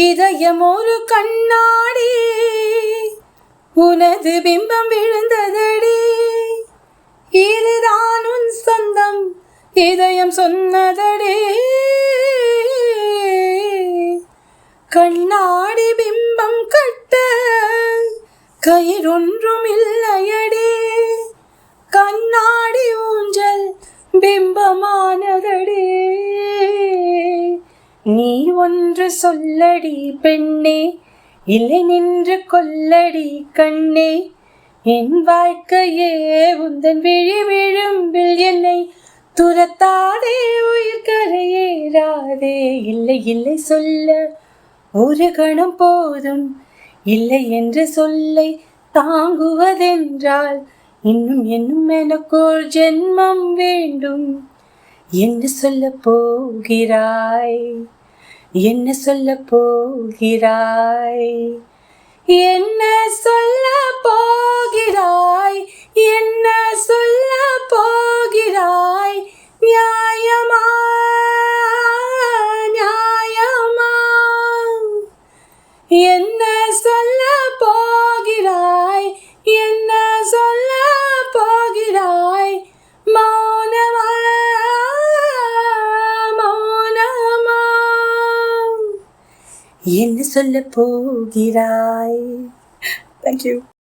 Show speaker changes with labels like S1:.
S1: இதயம் ஒரு கண்ணாடி, உனது பிம்பம் விழுந்ததடி. இதுதான் உன் சொந்தம், இதயம் சொன்னதடி. கண்ணாடி பிம்பம் கட்ட கயிறொன்றும் இல்லையடி. கண்ணாடி ஊஞ்சல் பிம்பமானதடி. நீ ஒன்று சொல்லடி பெண்ணே, இல்லை நின்று கொல்லடி கண்ணே. என் வாழ்க்கையே உந்தன் விழி விழும்பில் என்னை துரத்தாதே, உயிர் கரையேறாதே. இல்லை இல்லை சொல்ல ஒரு கணம் போதும், இல்லை என்ற சொல்லை தாங்குவதென்றால் இன்னும் இன்னும் எனக்கோர் ஜென்மம் வேண்டும். என்ன சொல்ல போகிறாய், என்ன சொல்ல போகிறாய், என்ன சொல்ல போகிறாய், என்ன சொல்ல போகிறாய். நியாயமா நியாயமா, என்ன சொல்ல போகிறாய், என்ன சொல்ல போகிறாய். மௌனமா மௌனமா, என்ன சொல்ல போகிறாய். Thank you.